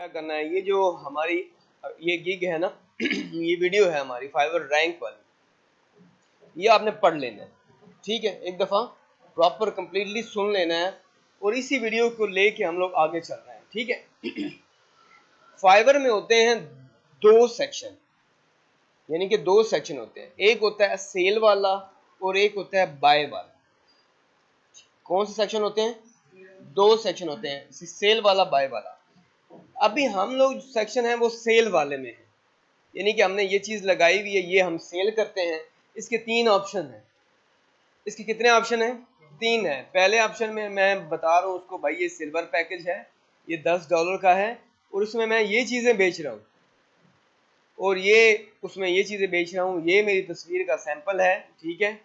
क्या करना है, ये जो हमारी ये गिग है ना ये वीडियो है हमारी फाइवर रैंक वाली, ये आपने पढ़ लेना है, ठीक है। एक दफ़ा प्रॉपर कंप्लीटली सुन लेना है और इसी वीडियो को लेके हम लोग आगे चल रहे हैं, ठीक है। फाइवर में होते हैं दो सेक्शन, यानी कि दो सेक्शन होते हैं, एक होता है सेल वाला और एक होता है बाय वाला। कौन से सेक्शन होते हैं? दो सेक्शन होते हैं, सेल वाला, बाय वाला। अभी हम लोग सेक्शन है वो सेल वाले में है, यानी कि हमने ये चीज लगाई हुई है, ये हम सेल करते हैं। इसके तीन ऑप्शन हैं। इसके कितने ऑप्शन हैं? तीन है। पहले ऑप्शन में मैं बता रहा हूँ उसको, भाई ये सिल्वर पैकेज है, ये $10 का है और उसमें मैं ये चीजें बेच रहा हूँ और ये उसमें ये चीजें बेच रहा हूँ, ये मेरी तस्वीर का सैंपल है, ठीक है।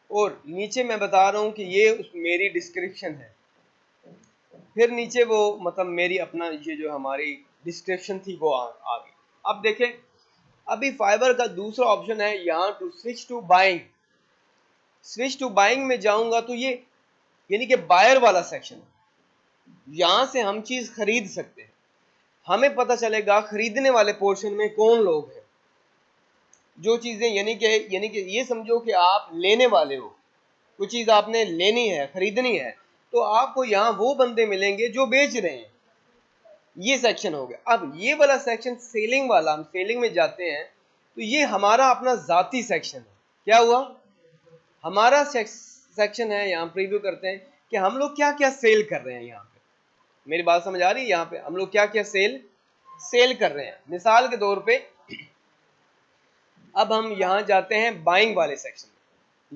और नीचे मैं बता रहा हूँ कि ये मेरी डिस्क्रिप्शन है, फिर नीचे वो मतलब मेरी अपना ये जो हमारी डिस्क्रिप्शन थी वो आ गई। अब देखें, अभी फाइबर का दूसरा ऑप्शन है यहाँ to switch to buying. Switch to buying में जाऊंगा तो ये यानी कि बायर वाला सेक्शन, यहां से हम चीज खरीद सकते हैं। हमें पता चलेगा खरीदने वाले पोर्शन में कौन लोग हैं, जो चीजें यानी कि ये समझो कि आप लेने वाले हो, कुछ चीज आपने लेनी है, खरीदनी है, तो आपको यहाँ वो बंदे मिलेंगे जो बेच रहे हैं। ये सेक्शन हो गया। अब ये वाला सेक्शन सेलिंग वाला, हम सेलिंग में जाते हैं तो ये हमारा अपना जाती सेक्शन है। क्या हुआ? हमारा सेक्शन है, यहाँ प्रीव्यू करते हैं कि हम लोग क्या क्या सेल कर रहे हैं। यहाँ पे मेरी बात समझ आ रही है? यहाँ पे हम लोग क्या क्या सेल कर रहे हैं। मिसाल के तौर पे अब हम यहाँ जाते हैं बाइंग वाले सेक्शन में,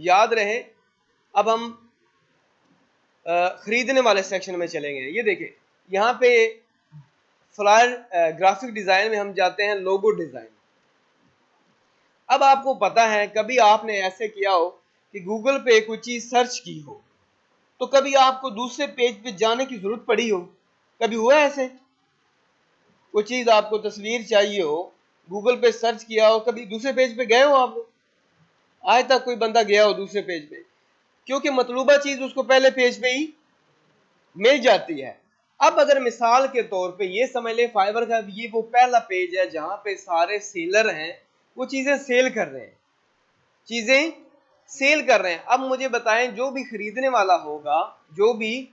याद रहे अब हम खरीदने वाले सेक्शन में चलेंगे। ये देखिए यहाँ पे फ्लायर ग्राफिक डिजाइन में हम जाते हैं लोगो डिजाइन। अब आपको पता है कभी आपने ऐसे किया हो कि गूगल पे कोई चीज सर्च की हो तो कभी आपको दूसरे पेज पे जाने की जरूरत पड़ी हो, कभी हुआ ऐसे? कोई चीज आपको तस्वीर चाहिए हो, गूगल पे सर्च किया हो, कभी दूसरे पेज पे गए हो आप लोग? आज तक कोई बंदा गया हो दूसरे पेज पे? क्योंकि मतलूबा चीज उसको पहले पेज पे ही मिल जाती है। अब अगर मिसाल के तौर पे ये समझ ले फाइबर का ये वो पहला पेज है जहां पे सारे सेलर हैं, वो चीजें सेल कर रहे हैं, चीजें सेल कर रहे हैं। अब मुझे बताएं, जो भी खरीदने वाला होगा, जो भी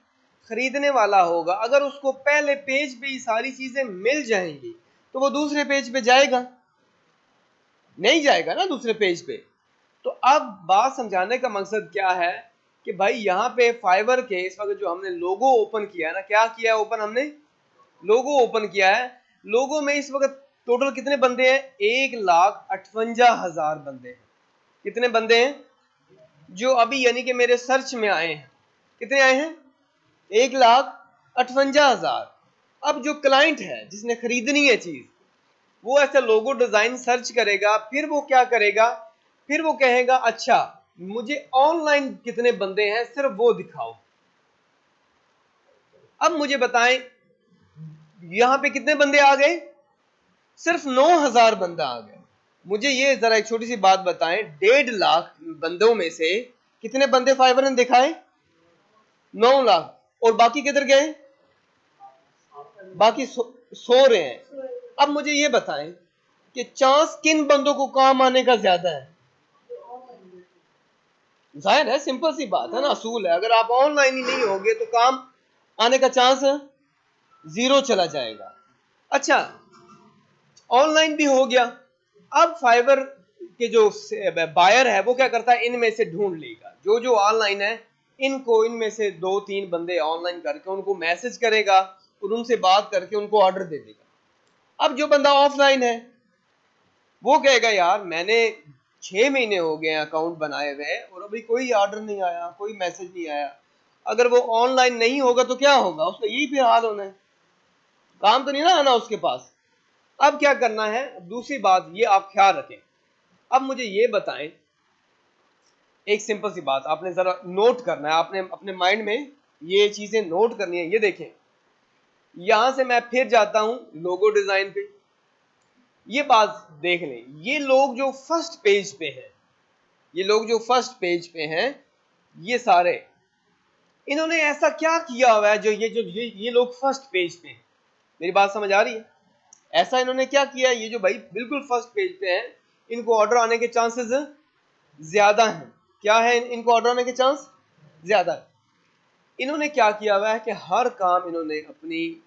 खरीदने वाला होगा, अगर उसको पहले पेज पे ही सारी चीजें मिल जाएंगी तो वो दूसरे पेज पे जाएगा? नहीं जाएगा ना दूसरे पेज पे। तो अब बात समझाने का मकसद क्या है कि भाई यहाँ पे फाइबर के इस वक्त जो हमने लोगो ओपन किया है ना, क्या किया है ओपन? हमने लोगो ओपन किया है। लोगो में इस वक्त टोटल कितने बंदे हैं? 1,58,000 बंदे हैं। कितने बंदे हैं जो अभी यानी कि मेरे सर्च में आए हैं? कितने आए हैं? 1,58,000। अब जो क्लाइंट है जिसने खरीदनी है चीज, वो ऐसा लोगो डिजाइन सर्च करेगा, फिर वो क्या करेगा, फिर वो कहेगा अच्छा मुझे ऑनलाइन कितने बंदे हैं सिर्फ वो दिखाओ। अब मुझे बताएं यहां पे कितने बंदे आ गए? सिर्फ 9,000 बंदा आ गए। मुझे ये जरा एक छोटी सी बात बताएं, 1.5 लाख बंदों में से कितने बंदे फाइबर ने दिखाए? 9 लाख। और बाकी किधर गए? बाकी सो रहे हैं। अब मुझे ये बताएं कि चांस किन बंदों को काम आने का ज्यादा है? जाहिर है, सिंपल सी बात है ना, असूल है, अगर आप ऑनलाइन ही नहीं होगे तो काम आने का चांस जीरो चला जाएगा। अच्छा, ऑनलाइन भी हो गया। अब फाइबर के जो बायर है वो क्या करता है, इनमें से ढूंढ लेगा जो जो ऑनलाइन है, इनको इनमें से 2-3 बंदे ऑनलाइन करके उनको मैसेज करेगा और उनसे बात करके उनको ऑर्डर दे देगा। अब जो बंदा ऑफलाइन है वो कहेगा यार मैंने 6 महीने हो गए अकाउंट बनाए हुए और अभी कोई ऑर्डर नहीं आया, कोई मैसेज नहीं आया। अगर वो ऑनलाइन नहीं होगा तो क्या होगा? उसका यही फिर हाल होना है, काम तो नहीं ना आना उसके पास। अब क्या करना है, दूसरी बात ये आप ख्याल रखें। अब मुझे ये बताएं, एक सिंपल सी बात आपने जरा नोट करना है, आपने अपने माइंड में ये चीजें नोट करनी है। ये देखें, यहां से मैं फिर जाता हूं लोगो डिजाइन पे। ये बात देख लें, ये लोग जो फर्स्ट पेज पे हैं, ये लोग जो फर्स्ट पेज पे हैं, ये सारे इन्होंने ऐसा क्या किया हुआ है जो ये लोग फर्स्ट पेज पे हैं? मेरी बात समझ आ रही है? ऐसा इन्होंने क्या किया, ये जो भाई बिल्कुल फर्स्ट पेज पे है, इनको ऑर्डर आने के चांसेस ज्यादा हैं। क्या है, इनको ऑर्डर आने के चांस ज्यादा है। इन्होंने क्या किया हुआ है कि हर काम इन्होंने अपनी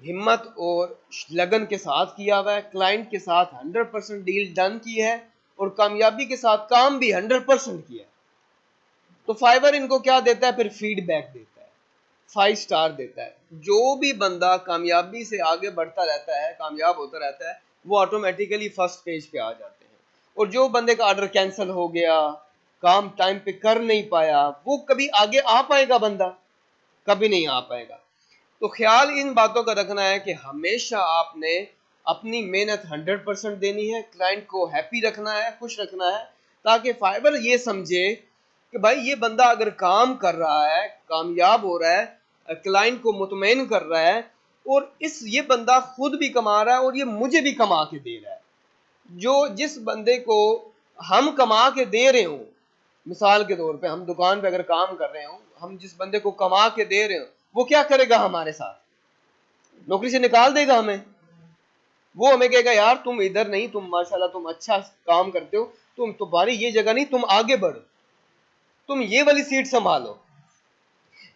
हिम्मत और लगन के साथ किया हुआ है, क्लाइंट के साथ 100% डील डन की है और कामयाबी के साथ काम भी 100% किया है। तो फाइवर इनको क्या देता है, फिर फीडबैक देता है, 5 स्टार देता है। जो भी बंदा कामयाबी से आगे बढ़ता रहता है, कामयाब होता रहता है, वो ऑटोमेटिकली फर्स्ट पेज पे आ जाते हैं। और जो बंदे का ऑर्डर कैंसिल हो गया, काम टाइम पे कर नहीं पाया, वो कभी आगे आ पाएगा? बंदा कभी नहीं आ पाएगा। तो ख्याल इन बातों का रखना है कि हमेशा आपने अपनी मेहनत 100% देनी है, क्लाइंट को हैप्पी रखना है, खुश रखना है, ताकि फाइवर ये समझे कि भाई ये बंदा अगर काम कर रहा है, कामयाब हो रहा है, क्लाइंट को मुतमईन कर रहा है, और ये बंदा खुद भी कमा रहा है और ये मुझे भी कमा के दे रहा है। जो जिस बंदे को हम कमा के दे रहे हो, मिसाल के तौर पे हम दुकान पे अगर काम कर रहे हो, हम जिस बंदे को कमा के दे रहे हो, वो क्या करेगा हमारे साथ? नौकरी से निकाल देगा हमें? वो हमें कहेगा यार तुम इधर नहीं, तुम माशाल्लाह तुम अच्छा काम करते हो, तुम तुम्हारी ये जगह नहीं, तुम आगे बढ़ो, तुम ये वाली सीट संभालो।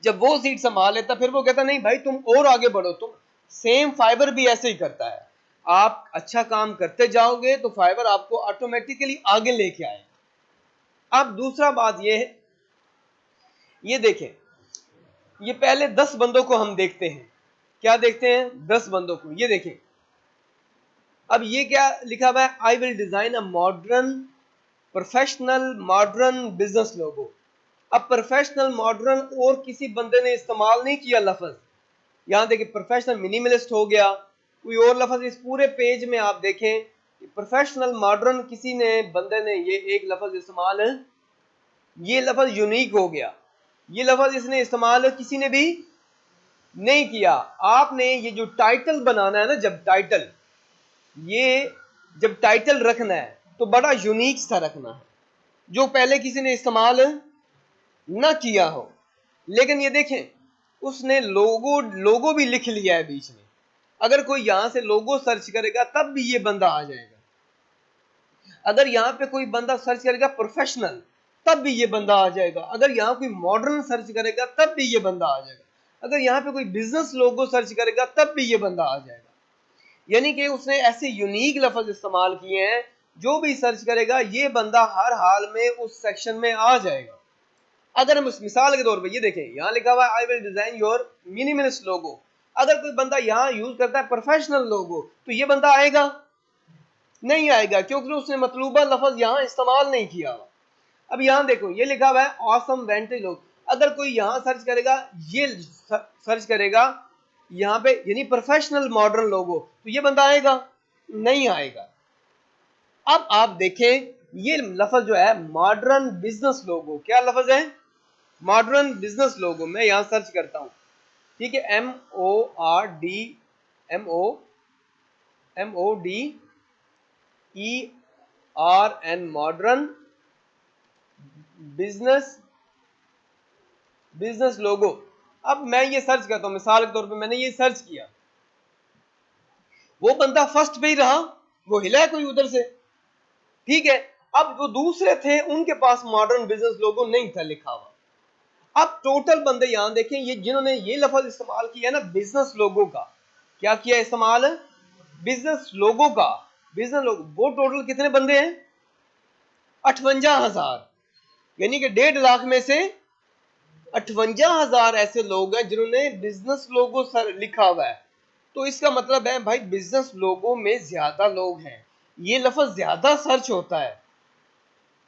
जब वो सीट संभाल लेता, फिर वो कहता नहीं भाई तुम और आगे बढ़ो। तुम सेम फाइबर भी ऐसे ही करता है, आप अच्छा काम करते जाओगे तो फाइबर आपको ऑटोमेटिकली आगे लेके आएगा। अब दूसरा बात ये है, ये देखें, ये पहले 10 बंदों को हम देखते हैं। क्या देखते हैं? 10 बंदों को। ये देखें, अब ये क्या लिखा हुआ है, I will design a modern professional modern business logo. अब प्रोफेशनल मॉडर्न और किसी बंदे ने इस्तेमाल नहीं किया लफ्ज। यहां देखिए प्रोफेशनल मिनिमलिस्ट हो गया, कोई और लफ्ज इस पूरे पेज में आप देखें, प्रोफेशनल मॉडर्न किसी ने बंदे ने ये एक लफ्ज इस्तेमाल, ये लफ्ज यूनिक हो गया, ये लफ्ज इसने इस्तेमाल किसी ने भी नहीं किया। आपने ये जो टाइटल बनाना है ना, जब टाइटल, ये जब टाइटल रखना है तो बड़ा यूनिक सा रखना है, जो पहले किसी ने इस्तेमाल ना किया हो। लेकिन ये देखें, उसने लोगो भी लिख लिया है बीच में। अगर कोई यहां से लोगो सर्च करेगा तब भी ये बंदा आ जाएगा। अगर यहाँ पे कोई बंदा सर्च करेगा प्रोफेशनल, तब भी ये बंदा आ जाएगा। अगर यहाँ कोई मॉडर्न सर्च करेगा तब भी ये बंदा आ जाएगा। अगर यहाँ पे कोई बिजनेस लोगो सर्च करेगा तब भी ये बंदा आ जाएगा। यानी कि उसने ऐसे यूनिक लफ्ज इस्तेमाल किए हैं, जो भी सर्च करेगा ये बंदा हर हाल में उस सेक्शन में आ जाएगा। अगर हम मिसाल के तौर पे ये देखें, यहाँ लिखा हुआ है I will design your minimalist logo. अगर कोई बंदा यहाँ यूज करता है प्रोफेशनल लोगो, तो ये बंदा आएगा? नहीं आएगा, क्योंकि उसने मतलूबा लफ्ज यहाँ इस्तेमाल नहीं किया हुआ। अब यहाँ देखो, ये लिखा हुआ है ऑसम वेंटेज लोग। अगर कोई यहाँ सर्च करेगा, ये सर्च करेगा यहाँ पे यानी प्रोफेशनल मॉडर्न लोगो, तो ये बंदा आएगा? नहीं आएगा। अब आप देखें, ये लफ्ज जो है मॉडर्न बिजनेस लोगो, क्या लफ्ज है? मॉडर्न बिजनेस लोगो। मैं यहां सर्च करता हूं, ठीक है, MODERN मॉडर्न बिजनेस लोगो। अब मैं ये सर्च करता हूं, मिसाल के तौर पे मैंने ये सर्च किया, वो बंदा फर्स्ट पे ही रहा, वो हिला है कोई उधर से, ठीक है। अब जो दूसरे थे उनके पास मॉडर्न बिजनेस लोगो नहीं था लिखा हुआ। अब टोटल बंदे यहां देखें, ये जिन्होंने ये लफ्ज इस्तेमाल किया ना बिजनेस लोगो का, क्या किया इस्तेमाल? बिजनेस लोगो का, बिजनेस लोगो। वो टोटल कितने बंदे हैं? 58,000। यानी कि 1.5 लाख में से 58,000 ऐसे लोग हैं जिन्होंने बिजनेस लोगो सर लिखा हुआ है। तो इसका मतलब है भाई बिजनेस लोगो में ज्यादा लोग हैं, ये लफ्ज ज्यादा सर्च होता है,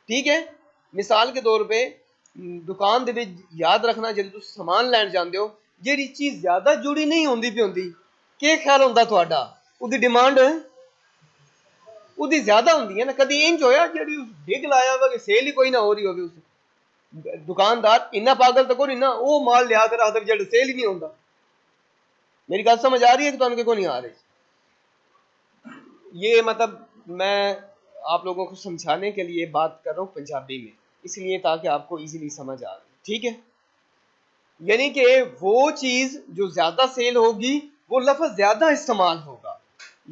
ठीक है। मिसाल के तौर पे दुकान दे विच याद रखना, जब तुम सामान लैन जाते हो, जेडी चीज ज्यादा जुड़ी नहीं होंदी पई होंदी, क्या ख्याल होंदा तुहाडा? उदी डिमांड उदी ज्यादा होंदी है ना। कदी इंज होया जेडी डिग लाया हुआ कि सेल ही कोई ना हो रही होगी, उस दुकानदार इन्ना पागल तो कोई ना, वो माल लिया कर आदर जेड सेल ही नहीं होंदा। मेरी गल समझ आ रही है कि तुहानू को नहीं आ रही? ये मतलब मैं आप लोगों को समझाने के लिए बात कर रहा हूँ पंजाबी में, इसलिए ताकि आपको इजीली समझ आ रही, ठीक है। यानी कि वो चीज जो ज्यादा सेल होगी वो लफ्ज ज्यादा इस्तेमाल होगा।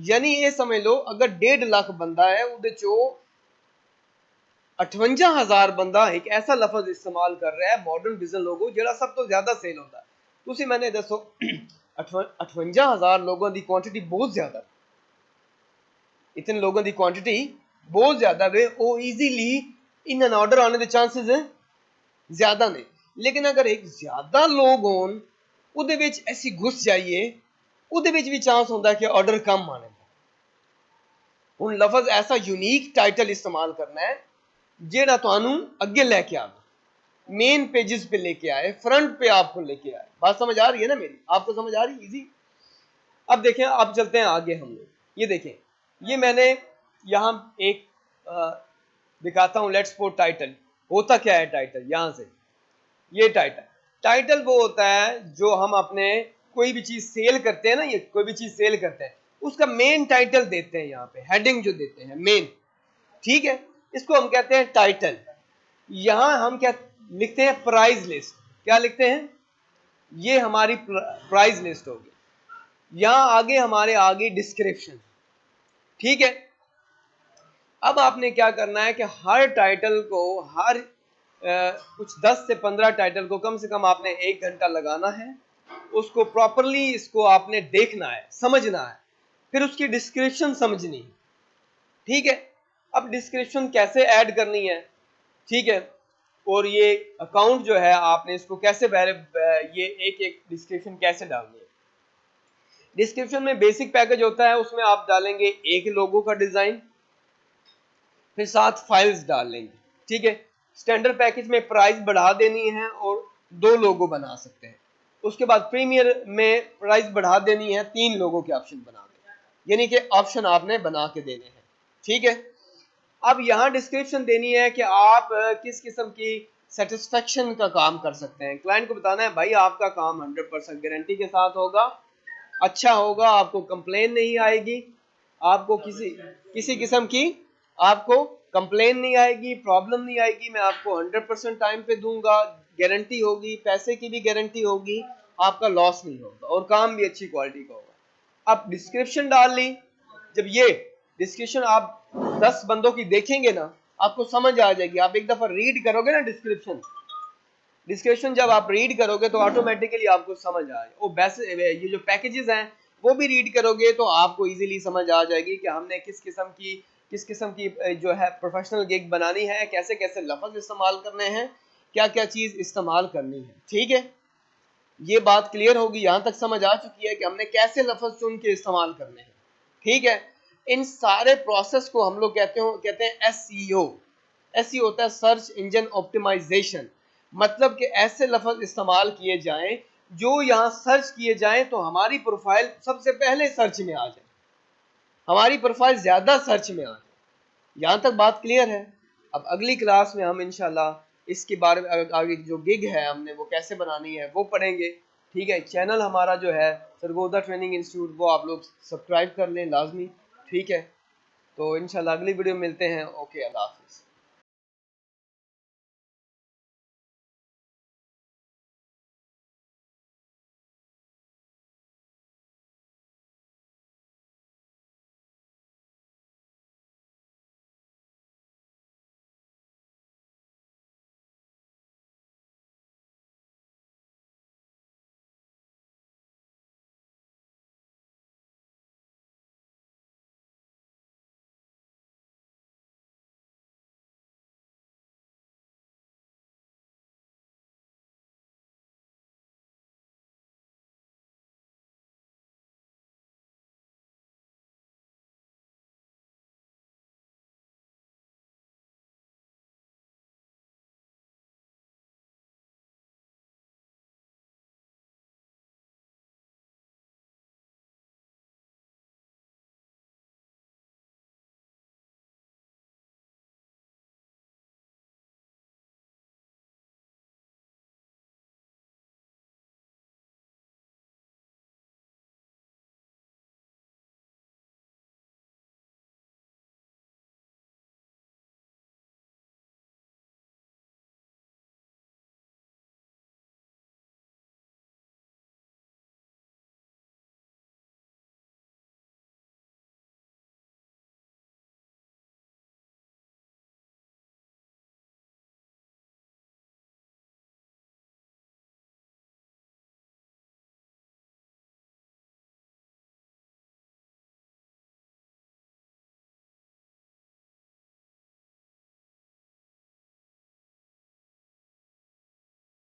यानी ये समझ लो अगर 1.5 लाख बंदा है उहदे चो 58,000 बंदा एक ऐसा लफ्ज इस्तेमाल कर रहा है मॉडर्न बिजनेस लोगो जेड़ा सब तो ज्यादा सेल होता है। तुसी मैंने दसो 58,000 लोगों की क्वांटिटी बहुत ज्यादा, इतने लोगों की क्वांटिटी बहुत ज्यादा वे वो इजीली इन एन ऑर्डर आने के चांसेस ज्यादा ने। लेकिन अगर एक ज्यादा लोग होन उहदे विच ऐसी घुस जाइए उहदे विच भी चांस होता है कि ऑर्डर कम आने। हुण लफज ऐसा यूनीक टाइटल इस्तेमाल करना है जेड़ा तुहानू अगे लेके आवे, मेन पेजेस पे लेके आए, फ्रंट पे आपको लेके आए। बात समझ आ रही है ना मेरी? आपको समझ आ रही है? इजी। अब देखें, अब चलते हैं आगे हम लोग। ये देखें, ये मैंने यहां एक दिखाता हूं। लेट्स सपोज टाइटल होता क्या है। टाइटल यहां से, ये टाइटल वो होता है जो हम अपने कोई भी चीज सेल करते हैं ना, ये कोई भी चीज सेल करते हैं उसका मेन टाइटल देते हैं। यहाँ पे हेडिंग जो देते हैं मेन, ठीक है, इसको हम कहते हैं टाइटल। यहां हम क्या लिखते हैं? Price list. क्या लिखते हैं? ये हमारी प्राइस लिस्ट होगी। यहां आगे हमारे आगे डिस्क्रिप्शन, ठीक है। अब आपने क्या करना है कि हर टाइटल को हर कुछ 10 से 15 टाइटल को कम से कम आपने 1 घंटा लगाना है। उसको प्रॉपरली इसको आपने देखना है, समझना है, फिर उसकी डिस्क्रिप्शन समझनी है, ठीक है। अब डिस्क्रिप्शन कैसे ऐड करनी है, ठीक है, और ये अकाउंट जो है आपने इसको कैसे ये एक एक डिस्क्रिप्शन कैसे डालनी है। डिस्क्रिप्शन में बेसिक पैकेज होता है, उसमें आप डालेंगे एक लोगो का डिजाइन, फिर 7 फाइल्स डाल लेंगे, ठीक है। स्टैंडर्ड पैकेज में प्राइस बढ़ा देनी है और 2 लोगो बना सकते हैं। उसके बाद प्रीमियर में प्राइस बढ़ा देनी है, 3 लोगों के ऑप्शन बना दें, यानी कि ऑप्शन आपने बना के देने हैं, ठीक है। अब यहाँ डिस्क्रिप्शन देनी है कि आप किस किस्म की सेटिस्फेक्शन का काम कर सकते हैं। क्लाइंट को बताना है भाई आपका काम 100% गारंटी के साथ होगा, अच्छा होगा, आपको कंप्लेन नहीं आएगी, आपको किसी किस्म की आपको कंप्लेन नहीं आएगी, प्रॉब्लम नहीं आएगी, मैं आपको 100% टाइम पे दूंगा, गारंटी होगी, पैसे की भी गारंटी होगी, आपका लॉस नहीं होगा और काम भी अच्छी क्वालिटी का होगा। अब डिस्क्रिप्शन डाल ली। जब ये डिस्क्रिप्शन आप 10 बंदों की देखेंगे ना, आपको समझ आ जाएगी। आप एक दफा रीड करोगे ना डिस्क्रिप्शन जब आप रीड करोगे तो ऑटोमेटिकली आपको समझ आए। वो वैसे ये जो पैकेजेस हैं वो भी रीड करोगे तो आपको इजीली समझ आ जाएगी कि हमने किस किस्म की जो है प्रोफेशनल गिग बनानी है, कैसे कैसे लफ्ज इस्तेमाल करने हैं, क्या क्या चीज इस्तेमाल करनी है, ठीक है। ये बात क्लियर होगी, यहां तक समझ आ चुकी है कि हमने कैसे लफ्ज चुन के इस्तेमाल करने हैं, ठीक है। इन सारे प्रोसेस को हम लोग कहते हैं SEO। SEO होता है सर्च इंजन ऑप्टिमाइजेशन। मतलब कि ऐसे लफ्ज इस्तेमाल किए जाएं जो यहाँ सर्च किए जाएं तो हमारी प्रोफाइल सबसे पहले सर्च में आ जाए, हमारी प्रोफाइल ज्यादा सर्च में आ जाए। यहाँ तक बात क्लियर है? अब अगली क्लास में हम इंशाल्लाह इसके बारे में आगे जो गिग है हमने वो कैसे बनानी है वो पढ़ेंगे, ठीक है। चैनल हमारा जो है सरगोदा ट्रेनिंग इंस्टीट्यूट, वो आप लोग सब्सक्राइब कर लें लाजमी, ठीक है। तो इंशाल्लाह अगली वीडियो में मिलते हैं। ओके, अल्लाह हाफिज़।